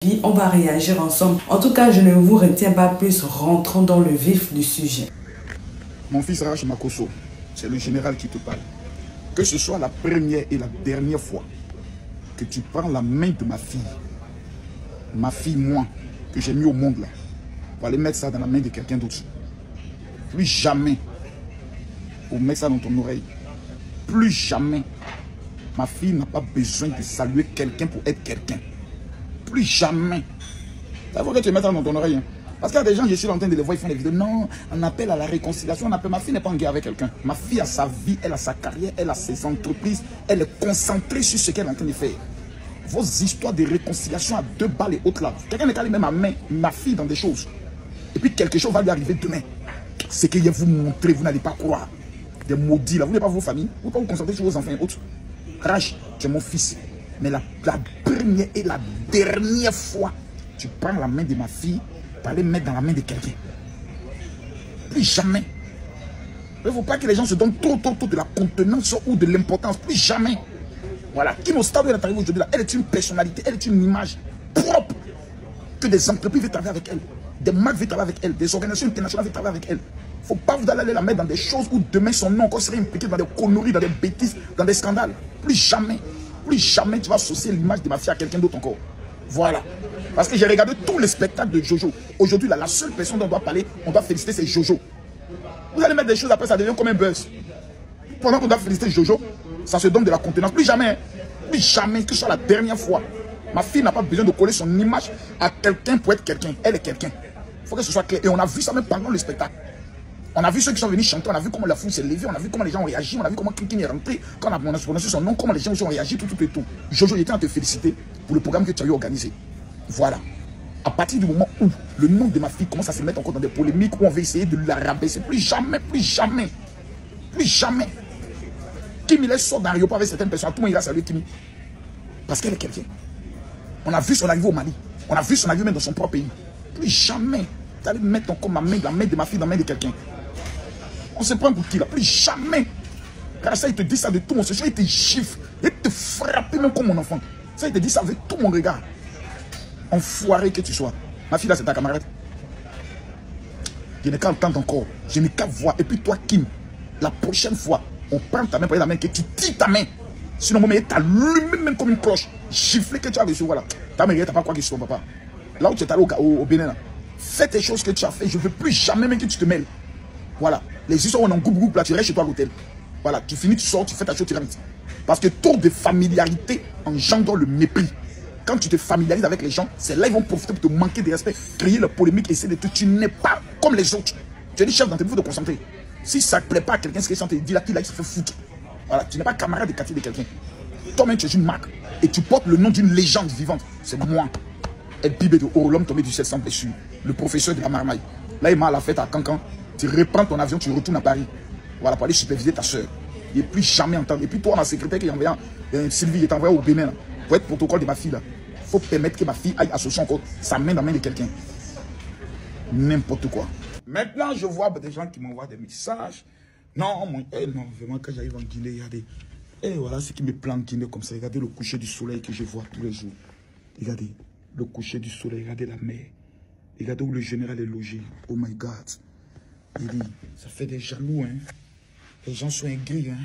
Puis on va réagir ensemble. En tout cas, je ne vous retiens pas plus. Rentrons dans le vif du sujet. Mon fils Rach Makosso, c'est le général qui te parle. Que ce soit la première et la dernière fois que tu prends la main de ma fille, moi, que j'ai mis au monde là, pour aller mettre ça dans la main de quelqu'un d'autre. Plus jamais, pour mettre ça dans ton oreille, plus jamais, ma fille n'a pas besoin de saluer quelqu'un pour être quelqu'un. Plus jamais. Il faut que tu mettes ça dans ton oreille. Hein. Parce qu'il y a des gens, je suis en train de les voir, ils font des vidéos. Non, on appelle à la réconciliation. On appelle. Ma fille n'est pas en guerre avec quelqu'un. Ma fille a sa vie, elle a sa carrière, elle a ses entreprises. Elle est concentrée sur ce qu'elle est en train de faire. Vos histoires de réconciliation à 2 balles et autres là. Quelqu'un n'est qu'à aller mettre ma fille dans des choses. Et puis quelque chose va lui arriver demain. C'est qu'il vient vous montrer, vous n'allez pas croire. Des maudits là. Vous n'avez pas vos familles. Vous ne pouvez pas vous concentrer sur vos enfants et autres. Rach, tu es mon fils. Mais la première et la dernière fois, tu prends la main de ma fille pour aller mettre dans la main de quelqu'un. Plus jamais. Il ne faut pas que les gens se donnent trop de la contenance ou de l'importance. Plus jamais. Voilà. Kino Stade, elle est arrivée aujourd'hui là. Elle est une personnalité, elle est une image propre. Que des entreprises veulent travailler avec elle. Des marques veulent travailler avec elle. Des organisations internationales veulent travailler avec elle. Il ne faut pas vous aller la mettre dans des choses où demain son nom encore serait impliqué dans des conneries, dans des bêtises, dans des scandales. Plus jamais. Plus jamais tu vas associer l'image de ma fille à quelqu'un d'autre encore. Voilà. Parce que j'ai regardé tous les spectacles de Jojo. Aujourd'hui, la seule personne dont on doit parler, on doit féliciter, c'est Jojo. Vous allez mettre des choses après, ça devient comme un buzz. Pendant qu'on doit féliciter Jojo, ça se donne de la contenance. Plus jamais, que ce soit la dernière fois. Ma fille n'a pas besoin de coller son image à quelqu'un pour être quelqu'un. Elle est quelqu'un. Il faut que ce soit clair. Et on a vu ça même pendant le spectacle. On a vu ceux qui sont venus chanter, on a vu comment la foule s'est levée, on a vu comment les gens ont réagi, on a vu comment Kinkin est rentré, quand on a prononcé son nom, comment les gens ont réagi, tout. Jojo, il était en te féliciter pour le programme que tu as eu organisé. Voilà. À partir du moment où le nom de ma fille commence à se mettre encore dans des polémiques, où on va essayer de la rabaisser, plus jamais. Kimi les sort d'un aéroport avec certaines personnes, tout le monde ira saluer Kimi. Parce qu'elle est quelqu'un. On a vu son arrivée au Mali, on a vu son arrivée même dans son propre pays. Plus jamais, tu allais mettre encore la main de ma fille dans la main de quelqu'un. On se prend pour qui là? Plus jamais. Car ça, il te dit ça de tout mon sens. Il te gifle. Il te frappe même comme mon enfant. Ça, il te dit ça avec tout mon regard. Enfoiré que tu sois. Ma fille là, c'est ta camarade. Je n'ai qu'à entendre encore. Je n'ai qu'à voir. Et puis toi, Kim, la prochaine fois, on prend ta main pour la main, que tu tires ta main. Sinon, mon mère t'allume même comme une cloche. Giflé que tu as reçu. Voilà. Ta mère, t'as pas quoi qu'il soit, papa. Là où tu es allé au Bénin, là, fais tes choses que tu as fait. Je ne veux plus jamais même que tu te mêles. Voilà. Les histoires où on est en groupe, là, tu restes chez toi à l'hôtel. Voilà, tu finis, tu sors, tu fais ta chose, tu rentres. Parce que trop de familiarité engendre le mépris. Quand tu te familiarises avec les gens, c'est là qu'ils vont profiter pour te manquer de respect, créer la polémique, essayer de te... Tu n'es pas comme les autres. Tu es le chef d'entreprise, il faut te concentrer. Si ça ne plaît pas à quelqu'un, ce qu'il chante, il dit là, il se fait foutre. Voilà, tu n'es pas camarade de quartier de quelqu'un. Toi-même, tu es une marque. Et tu portes le nom d'une légende vivante. C'est moi. El Bibé de Oro, l'homme tombé du ciel sans blessure. Le professeur de la marmaille. Là, il m'a à la fête à Cancan. Tu reprends ton avion, tu retournes à Paris. Voilà, pour aller superviser ta soeur. Et puis jamais entendre. Et puis toi, ma secrétaire qui est envoyé, Sylvie, est envoyée au Bénin, là, pour être protocole de ma fille. Il faut permettre que ma fille aille associer encore sa main dans la main de quelqu'un. N'importe quoi. Maintenant, je vois des gens qui m'envoient des messages. Non, non, vraiment, quand j'arrive en Guinée, il y a des... Et voilà ce qui me plante en Guinée comme ça. Regardez le coucher du soleil que je vois tous les jours. Regardez le coucher du soleil, regardez la mer. Regardez où le général est logé. Oh my God. Il dit, ça fait des jaloux, hein. Les gens sont aigris, hein.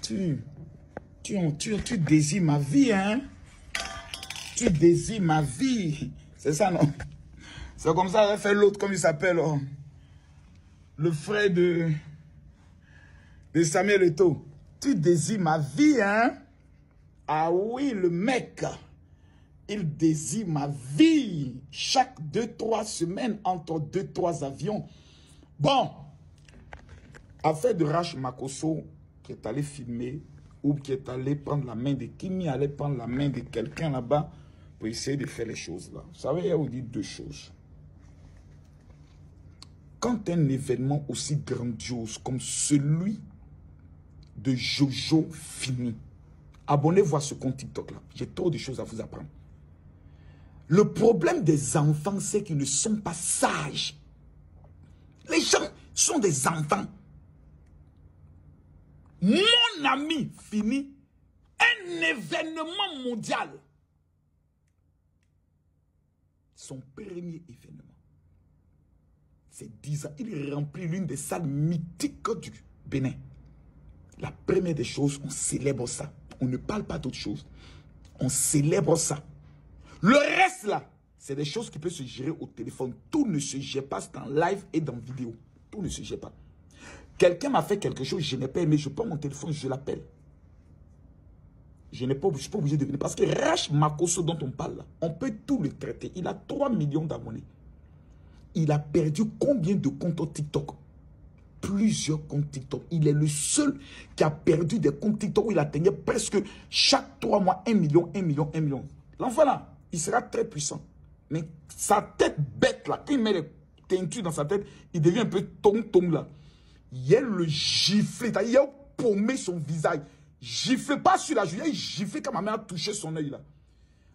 Tu désires ma vie, hein. Tu désires ma vie. C'est ça, non? C'est comme ça, fait l'autre, comme il s'appelle, oh. Le frère de Samuel Eto'o. Tu désires ma vie, hein. Ah oui, le mec, il désire ma vie. Chaque 2-3 semaines, entre 2-3 avions. Bon, affaire de Rach Makosso qui est allé filmer ou qui est allé prendre la main de Kimi, allait prendre la main de quelqu'un là-bas pour essayer de faire les choses là. Vous savez, il y a vous dit 2 choses. Quand un événement aussi grandiose comme celui de Jojo finit, abonnez-vous à ce compte TikTok là. J'ai trop de choses à vous apprendre. Le problème des enfants, c'est qu'ils ne sont pas sages. Les gens sont des enfants. Mon ami finit un événement mondial. son premier événement. C'est 10 ans. Il remplit l'une des salles mythiques du Bénin. La première des choses, on célèbre ça. On ne parle pas d'autre chose. On célèbre ça. Le reste là, c'est des choses qui peuvent se gérer au téléphone. Tout ne se gère pas dans live et dans vidéo. Tout ne se gère pas. Quelqu'un m'a fait quelque chose, je n'ai pas aimé, je prends mon téléphone, je l'appelle. Je ne suis pas obligé de venir. Parce que Rach Makosso dont on parle là, on peut tout le traiter. Il a 3 millions d'abonnés. Il a perdu combien de comptes TikTok? Plusieurs comptes TikTok. Il est le seul qui a perdu des comptes TikTok où il atteignait presque chaque 3 mois 1 million, 1 million, 1 million. L'enfant là, il sera très puissant. Mais sa tête bête là, quand il met les teintures dans sa tête, il devient un peu tong-tong là. Il a le giflé, il a paumé son visage. Giflé, pas sur la joue, il a giflé quand ma mère a touché son œil là.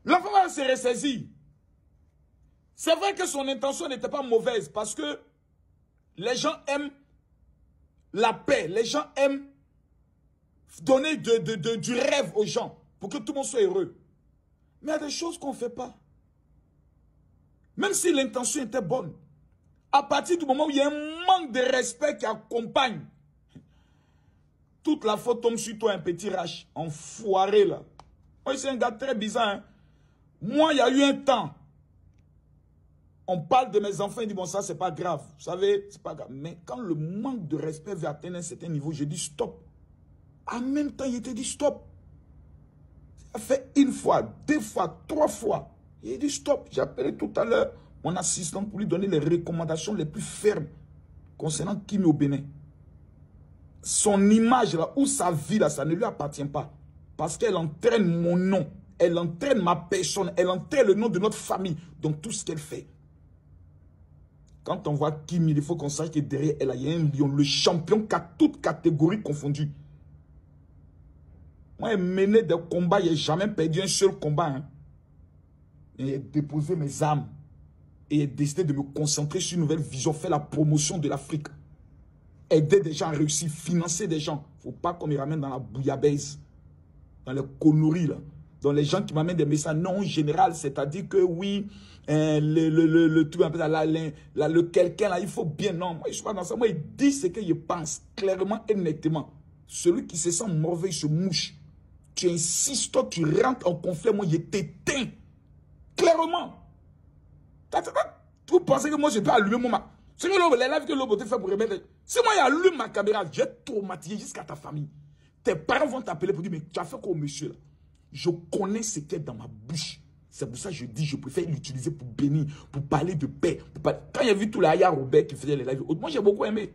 L'enfant va se ressaisir. C'est vrai que son intention n'était pas mauvaise parce que les gens aiment la paix. Les gens aiment donner du rêve aux gens pour que tout le monde soit heureux. Mais il y a des choses qu'on ne fait pas. Même si l'intention était bonne. À partir du moment où il y a un manque de respect qui accompagne, toute la faute tombe sur toi, un petit Rach, enfoiré là. Moi, c'est un gars très bizarre. Hein? Moi, il y a eu un temps. On parle de mes enfants, il dit, bon, ça, c'est pas grave. Vous savez, c'est pas grave. Mais quand le manque de respect veut atteindre un certain niveau, je dis stop. En même temps, il était dit stop. Ça fait 1 fois, 2 fois, 3 fois. Il dit stop. J'ai appelé tout à l'heure mon assistant pour lui donner les recommandations les plus fermes concernant Kimi au Bénin. Son image là, ou sa vie là, ça ne lui appartient pas. Parce qu'elle entraîne mon nom. Elle entraîne ma personne. Elle entraîne le nom de notre famille dans tout ce qu'elle fait. Quand on voit Kimi, il faut qu'on sache que derrière elle, il y a un lion, le champion, toutes catégories confondues. Moi, j'ai mené des combats, je n'ai jamais perdu un seul combat. Hein. J'ai déposé mes armes et j'ai décidé de me concentrer sur une nouvelle vision, faire la promotion de l'Afrique. Aider des gens à réussir, financer des gens. Il ne faut pas qu'on me ramène dans la bouillabaisse, dans les conneries là. Dans les gens qui m'amènent des messages non général, c'est-à-dire que oui, le truc un peu le quelqu'un là, il faut bien. Non, moi je ne suis pas dans ça. Moi, il dit ce que je pense, clairement et nettement. Celui qui se sent mauvais, il se mouche. Tu insistes, toi, tu rentres en conflit, moi, je t'éteins. Clairement. Vous pensez que moi, je peux allumer mon ma... C'est que les lives que l'Obo te fait pour remettre. Si moi, j'allume ma caméra, j'ai traumatisé jusqu'à ta famille. Tes parents vont t'appeler pour dire, mais tu as fait quoi au monsieur là? Je connais ce qui est dans ma bouche. C'est pour ça que je dis, je préfère l'utiliser pour bénir, pour parler de paix. Quand j'ai vu tous les Aya Robert qui faisaient les lives, moi j'ai beaucoup aimé.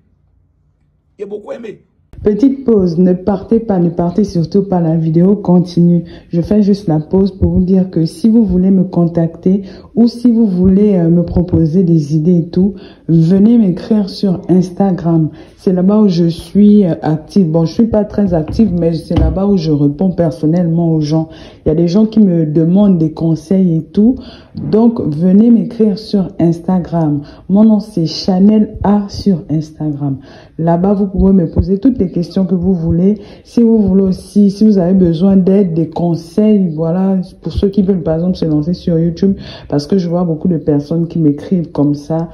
J'ai beaucoup aimé. Petite pause, ne partez pas, ne partez surtout pas, la vidéo continue. Je fais juste la pause pour vous dire que si vous voulez me contacter ou si vous voulez me proposer des idées et tout, venez m'écrire sur Instagram. C'est là-bas où je suis active. Bon, je suis pas très active, mais c'est là-bas où je réponds personnellement aux gens. Il y a des gens qui me demandent des conseils et tout. Donc, venez m'écrire sur Instagram. Mon nom, c'est Chanel A sur Instagram. Là-bas, vous pouvez me poser toutes les questions que vous voulez. Si vous voulez aussi, si vous avez besoin d'aide, des conseils, voilà, pour ceux qui veulent par exemple se lancer sur YouTube, parce que je vois beaucoup de personnes qui m'écrivent comme ça.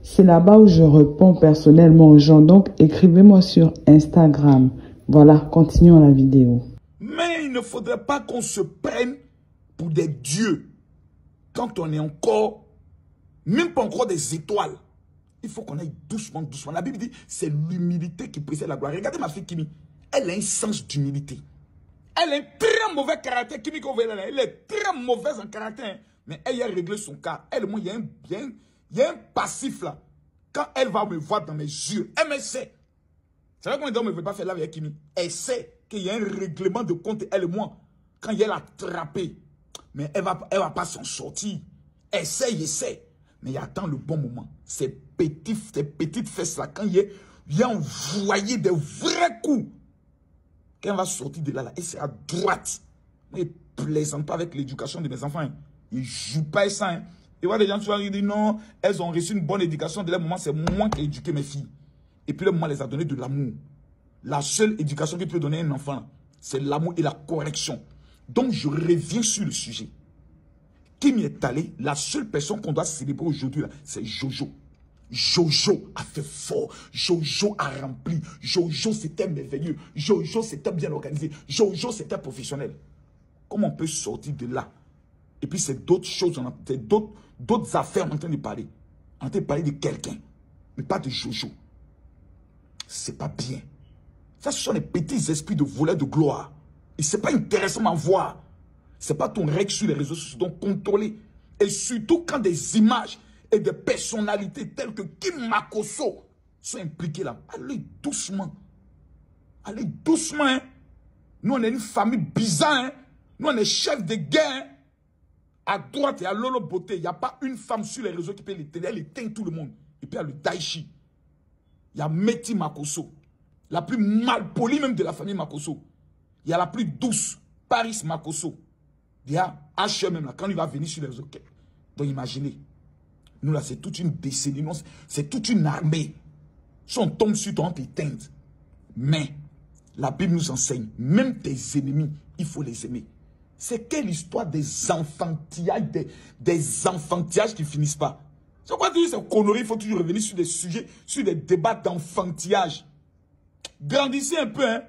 C'est là-bas où je réponds personnellement aux gens. Donc, écrivez-moi sur Instagram. Voilà, continuons la vidéo. Mais il ne faudrait pas qu'on se prenne pour des dieux. Quand on est encore, même pas encore des étoiles. Il faut qu'on aille doucement, doucement. La Bible dit, c'est l'humilité qui précède la gloire. Regardez ma fille Kimi. Elle a un sens d'humilité. Elle a un très mauvais caractère. Kimi, elle est très mauvaise en caractère. Mais elle a réglé son cas. Elle, moi, il y a un passif là. Quand elle va me voir dans mes yeux, elle me sait. C'est vrai qu'on ne veut pas faire là avec Kimi. Elle sait qu'il y a un règlement de compte, elle et moi. Quand elle a attrapé. Mais elle va pas s'en sortir. Essaye. Mais il attend le bon moment. Ces petites fesses là, quand il a envoyé des vrais coups. Quand elle va sortir de là, elle sera droite. Mais elle ne plaisante pas avec l'éducation de mes enfants. Hein. Ils ne jouent pas ça. Hein. Et voilà, des gens qui disent non, elles ont reçu une bonne éducation. De leur moment, c'est moi qui ai éduqué mes filles. Et puis, le moment les a donné de l'amour. La seule éducation qu'il peut donner à un enfant, c'est l'amour et la correction. Donc, je reviens sur le sujet. Kim est allé, la seule personne qu'on doit célébrer aujourd'hui, c'est Jojo. Jojo a fait fort, Jojo a rempli, Jojo c'était merveilleux, Jojo c'était bien organisé, Jojo c'était professionnel. Comment on peut sortir de là? Et puis c'est d'autres choses, d'autres affaires on est en train de parler. On est en train de parler de quelqu'un, mais pas de Jojo. C'est pas bien. Ça, ce sont les petits esprits de voleurs de gloire. Et c'est pas intéressant à voir. C'est pas ton règle sur les réseaux sociaux, donc contrôler. Et surtout quand des images et des personnalités telles que Kim Makosso sont impliquées là. Allez doucement. Allez doucement. Hein. Nous, on est une famille bizarre. Hein. Nous, on est chefs de guerre. Hein. À droite et à Lolo Beauté, il n'y a pas une femme sur les réseaux qui peut l'éteindre. Elle éteint tout le monde. Et puis il y a le Daichi. Il y a Meti Makosso. La plus malpolie même de la famille Makosso. Il y a la plus douce, Paris Makosso. Il y a H même là, quand il va venir sur les réseaux. Donc imaginez. Nous là, c'est toute une décennie. C'est toute une armée. Si on tombe sur toi, on t'éteint. Mais la Bible nous enseigne, même tes ennemis, il faut les aimer. C'est quelle histoire des enfantillages, des enfantillages qui ne finissent pas. C'est quoi toujours ces conneries, il faut toujours revenir sur des sujets, sur des débats d'enfantillage. Grandissez un peu, hein.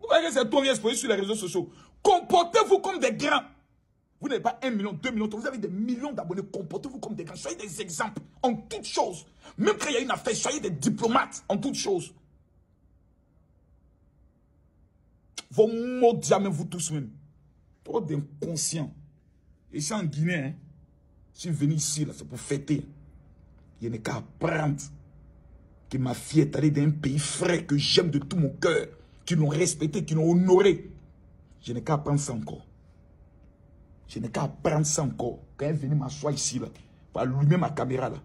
Vous voyez que c'est toi qui exposé sur les réseaux sociaux. Comportez-vous comme des grands. Vous n'avez pas 1 million, 2 millions, vous avez des millions d'abonnés. Comportez-vous comme des grands. Soyez des exemples en toutes choses. Même quand il y a une affaire, soyez des diplomates en toutes choses. Vos mots diamants, vous tous même. Trop d'inconscients. Et c'est en Guinée, hein. Je suis venu ici, là, c'est pour fêter. Il n'y a qu'à apprendre que ma fille est allée dans un pays frais que j'aime de tout mon cœur, qui l'ont respecté, qui l'ont honoré. Je n'ai qu'à apprendre ça encore. Je n'ai qu'à apprendre ça encore. Quand elle est venue m'asseoir ici, là, pour allumer ma caméra, là.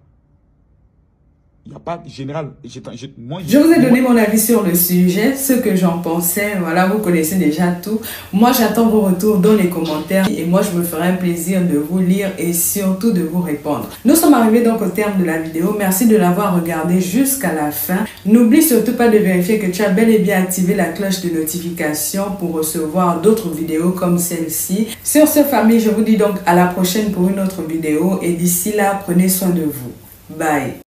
Il n'y a pas de général. Je vous ai donné mon avis sur le sujet, ce que j'en pensais. Voilà, vous connaissez déjà tout. Moi, j'attends vos retours dans les commentaires. Et moi, je me ferai un plaisir de vous lire et surtout de vous répondre. Nous sommes arrivés donc au terme de la vidéo. Merci de l'avoir regardé jusqu'à la fin. N'oublie surtout pas de vérifier que tu as bel et bien activé la cloche de notification pour recevoir d'autres vidéos comme celle-ci. Sur ce, famille, je vous dis donc à la prochaine pour une autre vidéo. Et d'ici là, prenez soin de vous. Bye.